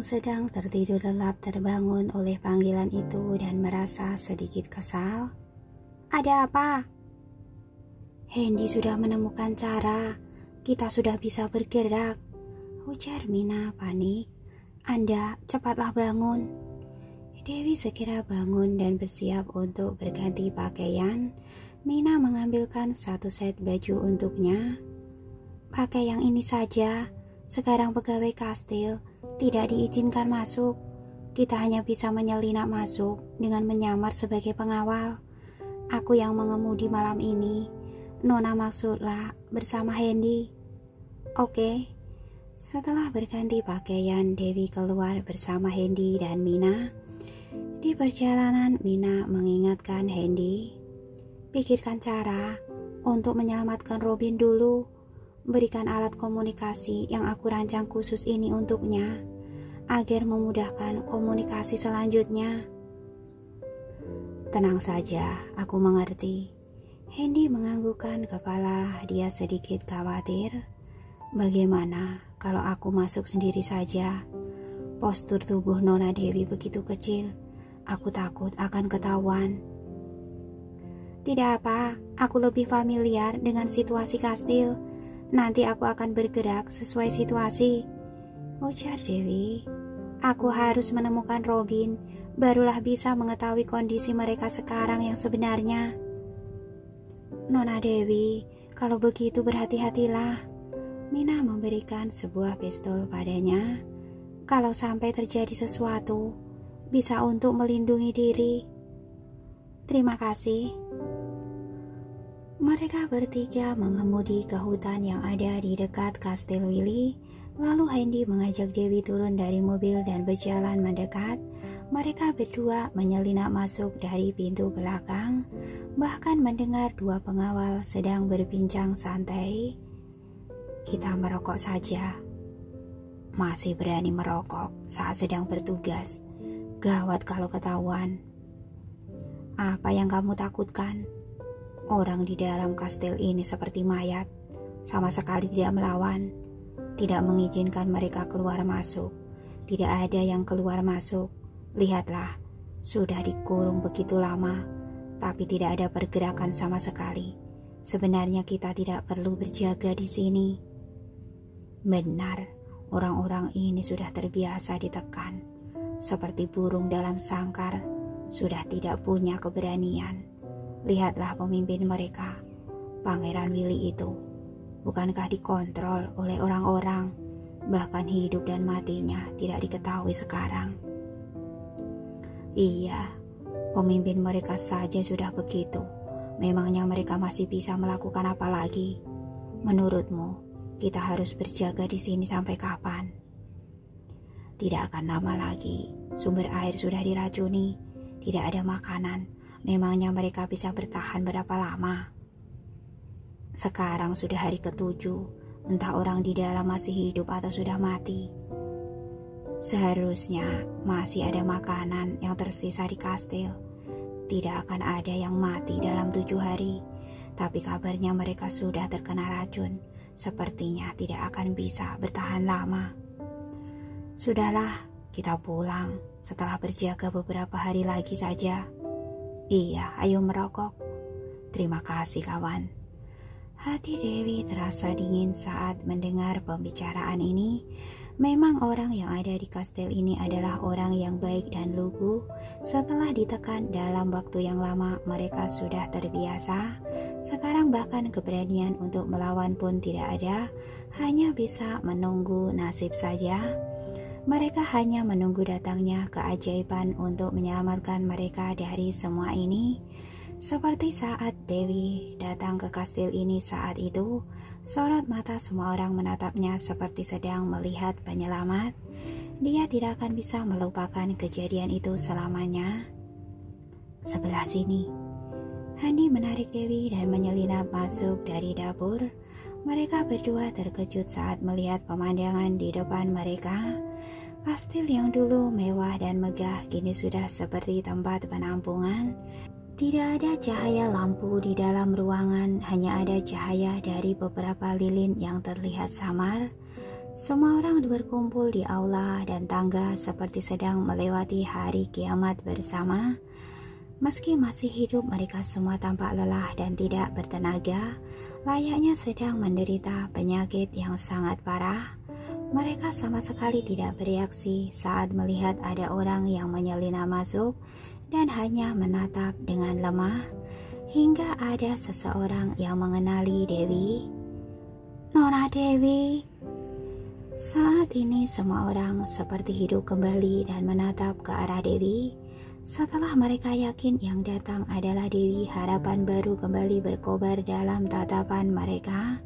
sedang tertidur lelap terbangun oleh panggilan itu dan merasa sedikit kesal. "Ada apa?" "Hendy sudah menemukan cara. Kita sudah bisa bergerak," ujar Mina panik. "Anda cepatlah bangun." Dewi segera bangun dan bersiap untuk berganti pakaian. Mina mengambilkan satu set baju untuknya. "Pakai yang ini saja. Sekarang pegawai kastil tidak diizinkan masuk. Kita hanya bisa menyelinap masuk dengan menyamar sebagai pengawal. Aku yang mengemudi malam ini. Nona maksudlah bersama Hendy." "Oke." Setelah berganti pakaian, Dewi keluar bersama Hendy dan Mina. Di perjalanan, Mina mengingatkan Hendy, "Pikirkan cara untuk menyelamatkan Robin dulu. Berikan alat komunikasi yang aku rancang khusus ini untuknya, agar memudahkan komunikasi selanjutnya." "Tenang saja, aku mengerti." Hendy menganggukkan kepala, dia sedikit khawatir. "Bagaimana kalau aku masuk sendiri saja? Postur tubuh Nona Dewi begitu kecil. Aku takut akan ketahuan." "Tidak apa, aku lebih familiar dengan situasi kastil. Nanti aku akan bergerak sesuai situasi," ujar Dewi. "Aku harus menemukan Robin, barulah bisa mengetahui kondisi mereka sekarang yang sebenarnya." "Nona Dewi, kalau begitu berhati-hatilah." Mina memberikan sebuah pistol padanya. "Kalau sampai terjadi sesuatu, bisa untuk melindungi diri." "Terima kasih." Mereka bertiga mengemudi ke hutan yang ada di dekat Kastil Willy. Lalu Hendy mengajak Dewi turun dari mobil dan berjalan mendekat. Mereka berdua menyelinap masuk dari pintu belakang, bahkan mendengar dua pengawal sedang berbincang santai. "Kita merokok saja." "Masih berani merokok saat sedang bertugas? Gawat kalau ketahuan." "Apa yang kamu takutkan? Orang di dalam kastil ini seperti mayat, sama sekali tidak melawan, tidak mengizinkan mereka keluar masuk. Tidak ada yang keluar masuk. Lihatlah, sudah dikurung begitu lama, tapi tidak ada pergerakan sama sekali. Sebenarnya kita tidak perlu berjaga di sini." "Benar, orang-orang ini sudah terbiasa ditekan. Seperti burung dalam sangkar, sudah tidak punya keberanian. Lihatlah pemimpin mereka, Pangeran Willy itu. Bukankah dikontrol oleh orang-orang? Bahkan hidup dan matinya tidak diketahui sekarang." "Iya, pemimpin mereka saja sudah begitu. Memangnya mereka masih bisa melakukan apa lagi? Menurutmu, kita harus berjaga di sini sampai kapan?" "Tidak akan lama lagi. Sumber air sudah diracuni. Tidak ada makanan. Memangnya mereka bisa bertahan berapa lama?" "Sekarang sudah hari ke-7. Entah orang di dalam masih hidup atau sudah mati. Seharusnya masih ada makanan yang tersisa di kastil. Tidak akan ada yang mati dalam 7 hari. Tapi kabarnya mereka sudah terkena racun. Sepertinya tidak akan bisa bertahan lama. Sudahlah, kita pulang setelah berjaga beberapa hari lagi saja." "Iya, ayo merokok." "Terima kasih kawan." Hati Dewi terasa dingin saat mendengar pembicaraan ini. Memang orang yang ada di kastil ini adalah orang yang baik dan lugu. Setelah ditekan dalam waktu yang lama, mereka sudah terbiasa. Sekarang bahkan keberanian untuk melawan pun tidak ada, hanya bisa menunggu nasib saja. Mereka hanya menunggu datangnya keajaiban untuk menyelamatkan mereka dari semua ini. Seperti saat Dewi datang ke kastil ini saat itu, sorot mata semua orang menatapnya seperti sedang melihat penyelamat. Dia tidak akan bisa melupakan kejadian itu selamanya. "Sebelah sini." Hendy menarik Dewi dan menyelinap masuk dari dapur. Mereka berdua terkejut saat melihat pemandangan di depan mereka. Kastil yang dulu mewah dan megah kini sudah seperti tempat penampungan. Tidak ada cahaya lampu di dalam ruangan, hanya ada cahaya dari beberapa lilin yang terlihat samar. Semua orang berkumpul di aula dan tangga seperti sedang melewati hari kiamat bersama. Meski masih hidup, mereka semua tampak lelah dan tidak bertenaga, layaknya sedang menderita penyakit yang sangat parah. Mereka sama sekali tidak bereaksi saat melihat ada orang yang menyelinap masuk dan hanya menatap dengan lemah, hingga ada seseorang yang mengenali Dewi. "Nona Dewi." Saat ini semua orang seperti hidup kembali dan menatap ke arah Dewi. Setelah mereka yakin yang datang adalah Dewi, harapan baru kembali berkobar dalam tatapan mereka.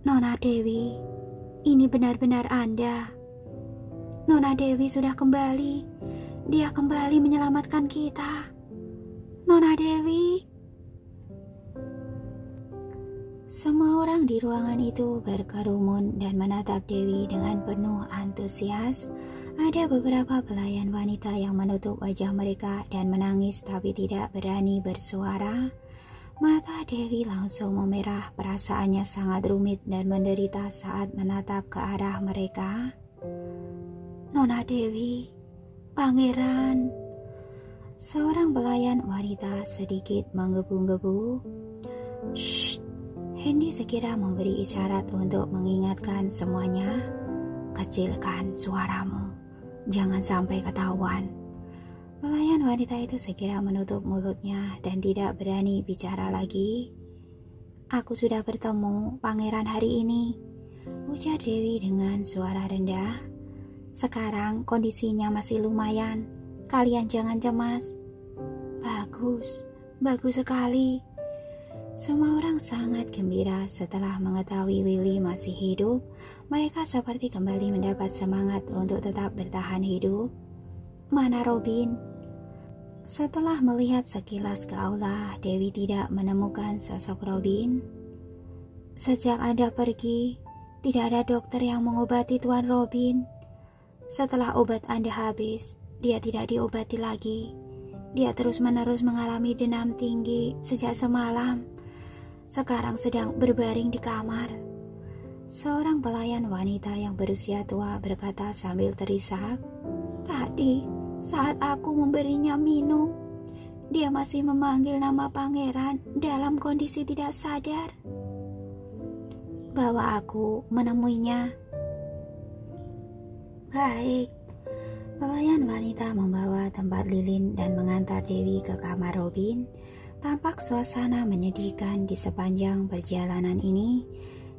"Nona Dewi, ini benar-benar Anda. Nona Dewi sudah kembali. Dia kembali menyelamatkan kita. Nona Dewi." Semua orang di ruangan itu berkerumun dan menatap Dewi dengan penuh antusias. Ada beberapa pelayan wanita yang menutup wajah mereka dan menangis tapi tidak berani bersuara. Mata Dewi langsung memerah, perasaannya sangat rumit dan menderita saat menatap ke arah mereka. "Nona Dewi, Pangeran." Seorang pelayan wanita sedikit menggebu-gebu. "Shh." Hendy segera memberi isyarat untuk mengingatkan semuanya. "Kecilkan suaramu, jangan sampai ketahuan." Pelayan wanita itu segera menutup mulutnya dan tidak berani bicara lagi. "Aku sudah bertemu Pangeran hari ini," ujar Dewi dengan suara rendah. "Sekarang kondisinya masih lumayan. Kalian jangan cemas." "Bagus, bagus sekali." Semua orang sangat gembira setelah mengetahui Willy masih hidup. Mereka seperti kembali mendapat semangat untuk tetap bertahan hidup. "Mana Robin?" Setelah melihat sekilas ke aula, Dewi tidak menemukan sosok Robin. "Sejak Anda pergi, tidak ada dokter yang mengobati Tuan Robin. Setelah obat Anda habis, dia tidak diobati lagi. Dia terus-menerus mengalami demam tinggi sejak semalam. Sekarang sedang berbaring di kamar." Seorang pelayan wanita yang berusia tua berkata sambil terisak, "Tadi saat aku memberinya minum, dia masih memanggil nama Pangeran dalam kondisi tidak sadar. Bawa aku menemuinya." "Baik." Pelayan wanita membawa tempat lilin dan mengantar Dewi ke kamar Robin. Tampak suasana menyedihkan di sepanjang perjalanan ini.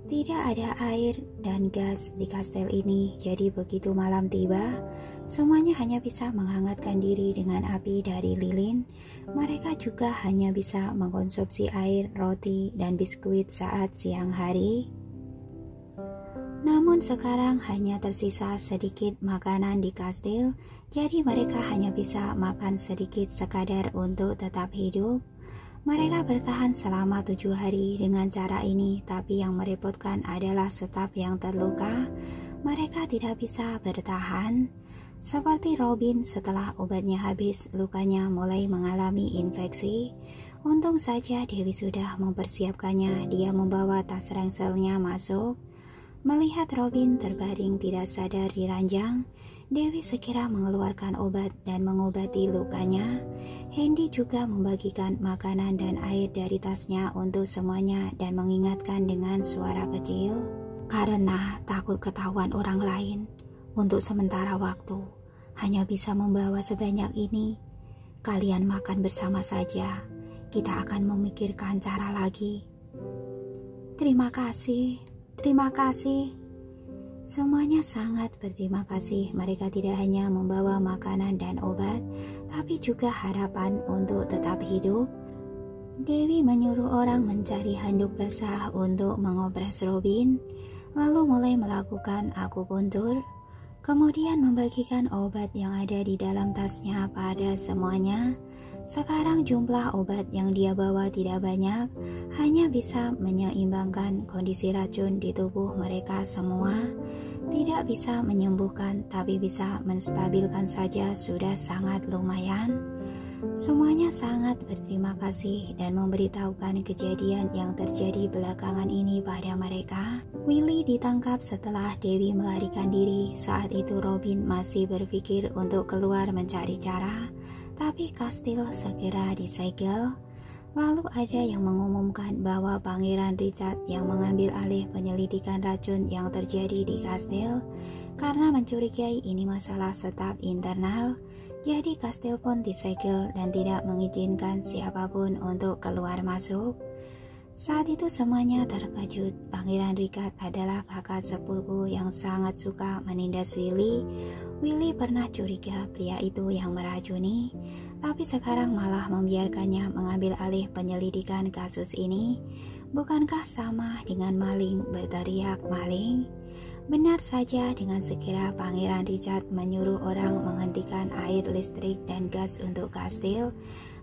Tidak ada air dan gas di kastel ini, jadi begitu malam tiba, semuanya hanya bisa menghangatkan diri dengan api dari lilin. Mereka juga hanya bisa mengkonsumsi air, roti, dan biskuit saat siang hari. Namun sekarang hanya tersisa sedikit makanan di kastil, jadi mereka hanya bisa makan sedikit sekadar untuk tetap hidup. Mereka bertahan selama 7 hari dengan cara ini, tapi yang merepotkan adalah staf yang terluka. Mereka tidak bisa bertahan. Seperti Robin, setelah obatnya habis, lukanya mulai mengalami infeksi. Untung saja Dewi sudah mempersiapkannya. Dia membawa tas ranselnya masuk. Melihat Robin terbaring tidak sadar di ranjang, Dewi segera mengeluarkan obat dan mengobati lukanya. Hendy juga membagikan makanan dan air dari tasnya untuk semuanya dan mengingatkan dengan suara kecil, "Karena takut ketahuan orang lain, untuk sementara waktu hanya bisa membawa sebanyak ini. Kalian makan bersama saja. Kita akan memikirkan cara lagi." Terima kasih." Semuanya sangat berterima kasih. Mereka tidak hanya membawa makanan dan obat, tapi juga harapan untuk tetap hidup. Dewi menyuruh orang mencari handuk basah untuk mengobras Robin, lalu mulai melakukan akupuntur, kemudian membagikan obat yang ada di dalam tasnya pada semuanya. Sekarang jumlah obat yang dia bawa tidak banyak, hanya bisa menyeimbangkan kondisi racun di tubuh mereka semua. Tidak bisa menyembuhkan, tapi bisa menstabilkan saja sudah sangat lumayan. Semuanya sangat berterima kasih dan memberitahukan kejadian yang terjadi belakangan ini pada mereka. Willy ditangkap setelah Dewi melarikan diri. Saat itu Robin masih berpikir untuk keluar mencari cara, tapi kastil segera disegel. Lalu ada yang mengumumkan bahwa Pangeran Richard yang mengambil alih penyelidikan racun yang terjadi di kastil. Karena mencurigai ini masalah staf internal, jadi kastil pun disegel dan tidak mengizinkan siapapun untuk keluar masuk. Saat itu semuanya terkejut. Pangeran Richard adalah kakak sepupu yang sangat suka menindas Willy. Willy pernah curiga pria itu yang meracuni, tapi sekarang malah membiarkannya mengambil alih penyelidikan kasus ini. Bukankah sama dengan maling berteriak maling? Benar saja, dengan segera Pangeran Richard menyuruh orang menghentikan air listrik dan gas untuk kastil,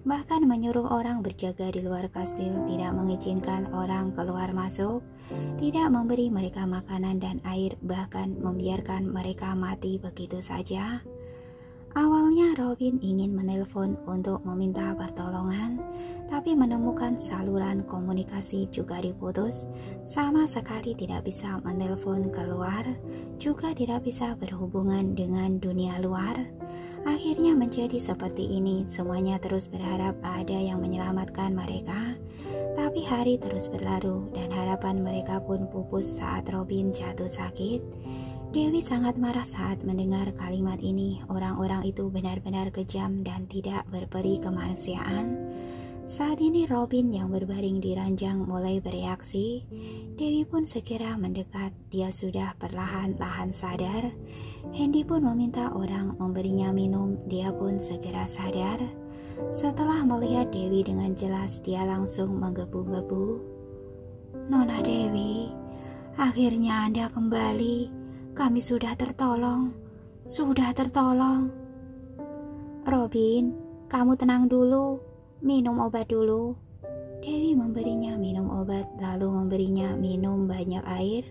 bahkan menyuruh orang berjaga di luar kastil, tidak mengizinkan orang keluar masuk, tidak memberi mereka makanan dan air, bahkan membiarkan mereka mati begitu saja. Awalnya Robin ingin menelpon untuk meminta pertolongan, tapi menemukan saluran komunikasi juga diputus. Sama sekali tidak bisa menelpon keluar, juga tidak bisa berhubungan dengan dunia luar. Akhirnya menjadi seperti ini. Semuanya terus berharap ada yang menyelamatkan mereka, tapi hari terus berlalu dan harapan mereka pun pupus saat Robin jatuh sakit. Dewi sangat marah saat mendengar kalimat ini. Orang-orang itu benar-benar kejam dan tidak berperi kemanusiaan. Saat ini Robin yang berbaring di ranjang mulai bereaksi. Dewi pun segera mendekat. Dia sudah perlahan-lahan sadar. Hendy pun meminta orang memberinya minum. Dia pun segera sadar. Setelah melihat Dewi dengan jelas, dia langsung menggebu-gebu. "Nona Dewi, akhirnya Anda kembali. Kami sudah tertolong. Robin, kamu tenang dulu. Minum obat dulu." Dewi memberinya minum obat, lalu memberinya minum banyak air.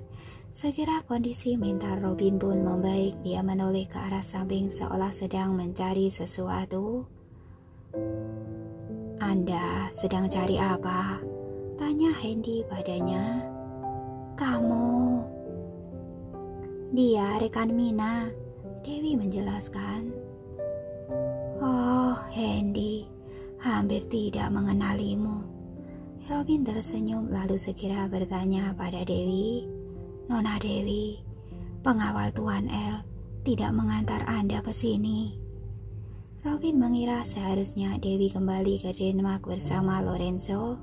Segera kondisi mental Robin pun membaik. Dia menoleh ke arah samping seolah sedang mencari sesuatu. "Anda sedang cari apa?" tanya Hendy padanya. "Kamu." "Dia rekan Mina," Dewi menjelaskan. "Oh, Hendy, hampir tidak mengenalimu." Robin tersenyum lalu segera bertanya pada Dewi. "Nona Dewi, pengawal Tuan El tidak mengantar Anda ke sini." Robin mengira seharusnya Dewi kembali ke Denmark bersama Lorenzo.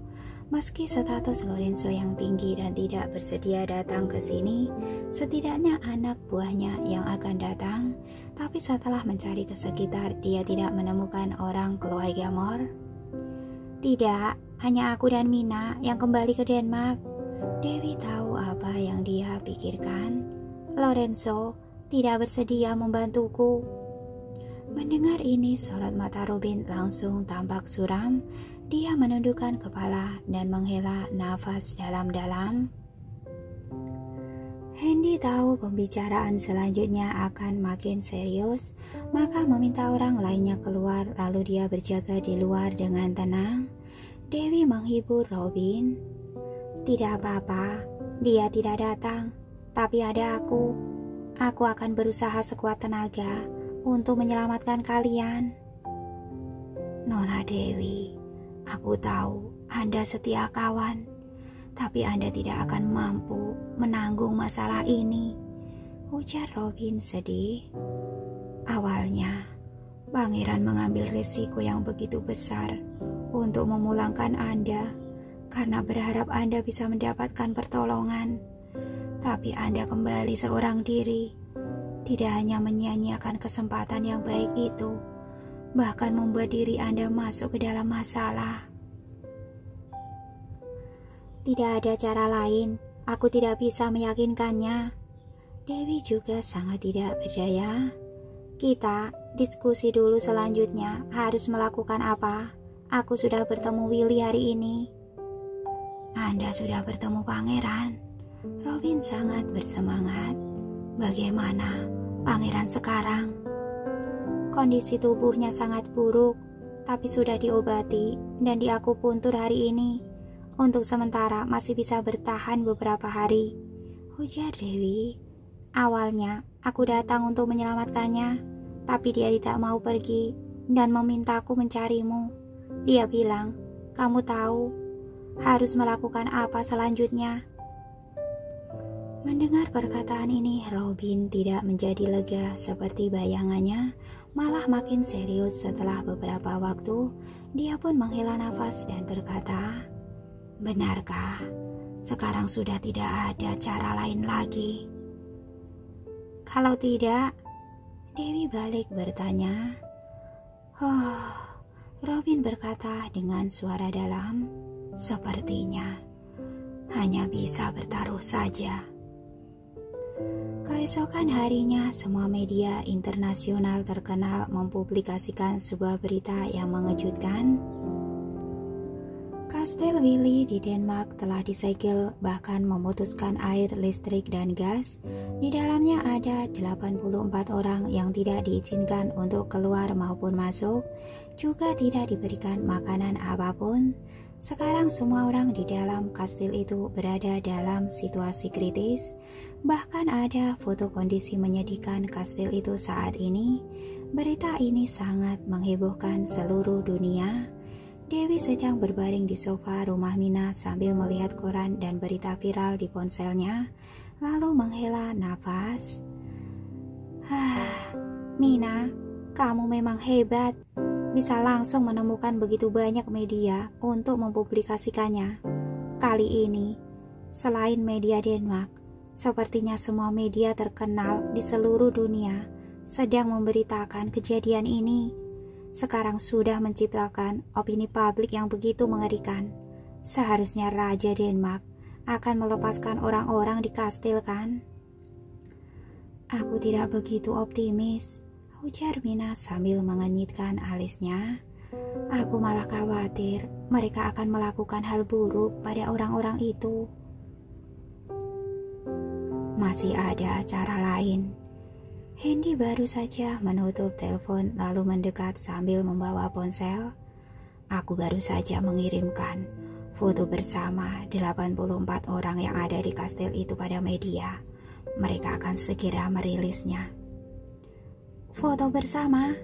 Meski status Lorenzo yang tinggi dan tidak bersedia datang ke sini, setidaknya anak buahnya yang akan datang. Tapi setelah mencari ke sekitar, dia tidak menemukan orang keluarga Mor. "Tidak, hanya aku dan Mina yang kembali ke Denmark." Dewi tahu apa yang dia pikirkan. "Lorenzo tidak bersedia membantuku." Mendengar ini, sorot mata Robin langsung tampak suram. Dia menundukkan kepala dan menghela nafas dalam-dalam. Hendy tahu pembicaraan selanjutnya akan makin serius, maka meminta orang lainnya keluar, lalu dia berjaga di luar dengan tenang. Dewi menghibur Robin. "Tidak apa-apa, dia tidak datang, tapi ada aku. Aku akan berusaha sekuat tenaga untuk menyelamatkan kalian." "Nona Dewi, aku tahu Anda setia kawan, tapi Anda tidak akan mampu menanggung masalah ini," ujar Robin sedih. "Awalnya, Pangeran mengambil risiko yang begitu besar untuk memulangkan Anda karena berharap Anda bisa mendapatkan pertolongan. Tapi Anda kembali seorang diri, tidak hanya menyia-nyiakan kesempatan yang baik itu, bahkan membuat diri Anda masuk ke dalam masalah." "Tidak ada cara lain, aku tidak bisa meyakinkannya." Dewi juga sangat tidak berdaya. "Kita diskusi dulu selanjutnya harus melakukan apa. Aku sudah bertemu Willy hari ini." "Anda sudah bertemu Pangeran?" Robin sangat bersemangat. "Bagaimana Pangeran sekarang?" "Kondisi tubuhnya sangat buruk. tapi sudah diobati dan diakupuntur hari ini. Untuk sementara masih bisa bertahan beberapa hari, ujar Dewi. Awalnya aku datang untuk menyelamatkannya, tapi dia tidak mau pergi dan memintaku mencarimu. Dia bilang, kamu tahu harus melakukan apa selanjutnya. Mendengar perkataan ini, Robin tidak menjadi lega seperti bayangannya, malah makin serius. Setelah beberapa waktu, dia pun menghela nafas dan berkata, benarkah sekarang sudah tidak ada cara lain lagi? Kalau tidak, Dewi balik bertanya. Robin berkata dengan suara dalam, sepertinya hanya bisa bertaruh saja. Keesokan harinya, semua media internasional terkenal mempublikasikan sebuah berita yang mengejutkan. Kastil Willy di Denmark telah disegel, bahkan memutuskan air, listrik, dan gas. Di dalamnya ada 84 orang yang tidak diizinkan untuk keluar maupun masuk, juga tidak diberikan makanan apapun. Sekarang semua orang di dalam kastil itu berada dalam situasi kritis. Bahkan ada foto kondisi menyedihkan kastil itu saat ini. Berita ini sangat menghebohkan seluruh dunia. Dewi sedang berbaring di sofa rumah Mina sambil melihat koran dan berita viral di ponselnya, lalu menghela nafas. Mina, kamu memang hebat. Bisa langsung menemukan begitu banyak media untuk mempublikasikannya. Kali ini, selain media Denmark, sepertinya semua media terkenal di seluruh dunia sedang memberitakan kejadian ini. Sekarang sudah menciptakan opini publik yang begitu mengerikan. Seharusnya Raja Denmark akan melepaskan orang-orang di kastil, kan? Aku tidak begitu optimis, ujar Mina sambil mengenyitkan alisnya. Aku malah khawatir mereka akan melakukan hal buruk pada orang-orang itu. Masih ada cara lain. Hendy baru saja menutup telepon lalu mendekat sambil membawa ponsel. Aku baru saja mengirimkan foto bersama 84 orang yang ada di kastil itu pada media. Mereka akan segera merilisnya. Foto bersama?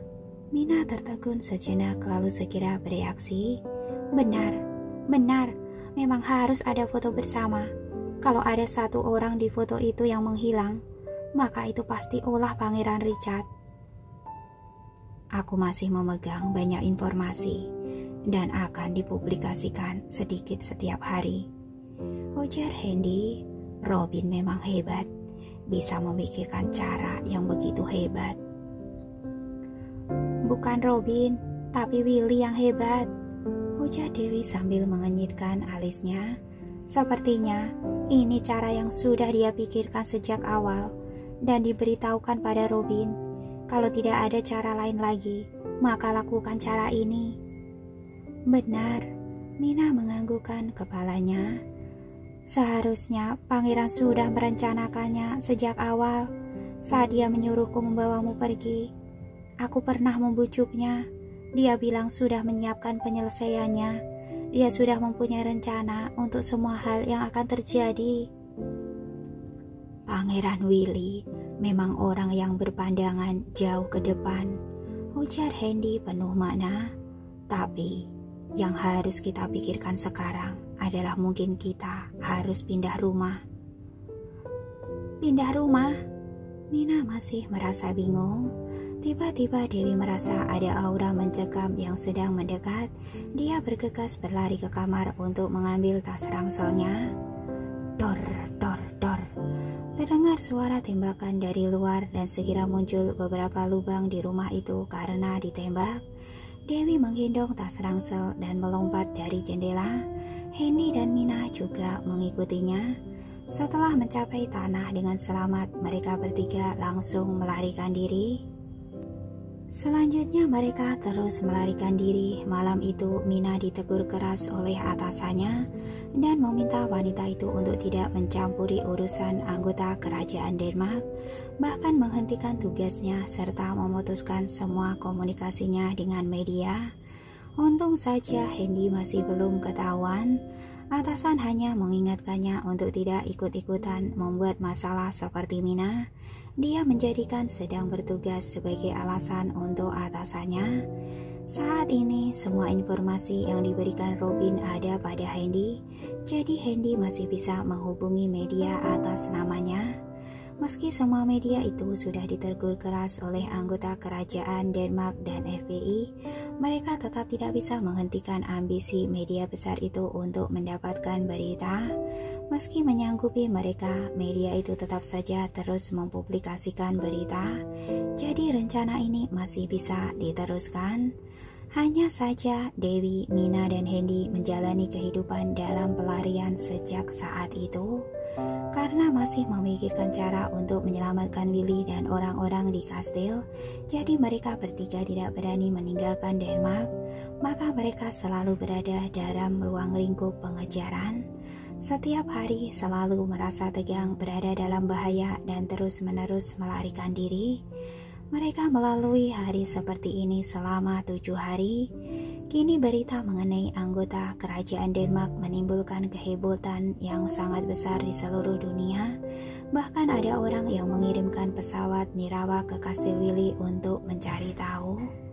Mina tertegun sejenak lalu segera bereaksi. Benar, memang harus ada foto bersama. Kalau ada satu orang di foto itu yang menghilang, maka itu pasti ulah Pangeran Richard. Aku masih memegang banyak informasi dan akan dipublikasikan sedikit setiap hari, ujar Hendy. Robin memang hebat, bisa memikirkan cara yang begitu hebat. Bukan Robin, tapi Willy yang hebat, ujar Dewi sambil mengenyitkan alisnya. Sepertinya ini cara yang sudah dia pikirkan sejak awal dan diberitahukan pada Robin. Kalau tidak ada cara lain lagi, maka lakukan cara ini. Benar, Mina menganggukkan kepalanya. Seharusnya Pangeran sudah merencanakannya sejak awal saat dia menyuruhku membawamu pergi. Aku pernah membujuknya. Dia bilang sudah menyiapkan penyelesaiannya. Dia sudah mempunyai rencana untuk semua hal yang akan terjadi. Pangeran Willy memang orang yang berpandangan jauh ke depan, ujar Hendy penuh makna. Tapi yang harus kita pikirkan sekarang adalah mungkin kita harus pindah rumah. Pindah rumah? Mina masih merasa bingung. Tiba-tiba Dewi merasa ada aura mencekam yang sedang mendekat. Dia bergegas berlari ke kamar untuk mengambil tas rangselnya. Dor, dor, dor. Terdengar suara tembakan dari luar dan segera muncul beberapa lubang di rumah itu karena ditembak. Dewi menggendong tas rangsel dan melompat dari jendela. Hendy dan Mina juga mengikutinya. Setelah mencapai tanah dengan selamat, mereka bertiga langsung melarikan diri. Selanjutnya mereka terus melarikan diri. Malam itu Mina ditegur keras oleh atasannya dan meminta wanita itu untuk tidak mencampuri urusan anggota kerajaan Denmark, bahkan menghentikan tugasnya serta memutuskan semua komunikasinya dengan media. Untung saja Hendy masih belum ketahuan. Atasan hanya mengingatkannya untuk tidak ikut-ikutan membuat masalah seperti Mina. Dia menjadikan sedang bertugas sebagai alasan untuk atasannya. Saat ini semua informasi yang diberikan Robin ada pada Hendy. Jadi Hendy masih bisa menghubungi media atas namanya. Meski semua media itu sudah ditegur keras oleh anggota kerajaan Denmark dan FBI, mereka tetap tidak bisa menghentikan ambisi media besar itu untuk mendapatkan berita. Meski menyanggupi mereka, media itu tetap saja terus mempublikasikan berita. Jadi rencana ini masih bisa diteruskan. Hanya saja Dewi, Mina, dan Hendy menjalani kehidupan dalam pelarian sejak saat itu. Karena masih memikirkan cara untuk menyelamatkan Willy dan orang-orang di kastil, jadi mereka bertiga tidak berani meninggalkan Denmark. Maka mereka selalu berada dalam ruang lingkup pengejaran. Setiap hari selalu merasa tegang, berada dalam bahaya, dan terus-menerus melarikan diri. Mereka melalui hari seperti ini selama 7 hari. Kini berita mengenai anggota kerajaan Denmark menimbulkan kehebohan yang sangat besar di seluruh dunia. Bahkan ada orang yang mengirimkan pesawat nirawa ke Kastil Willy untuk mencari tahu.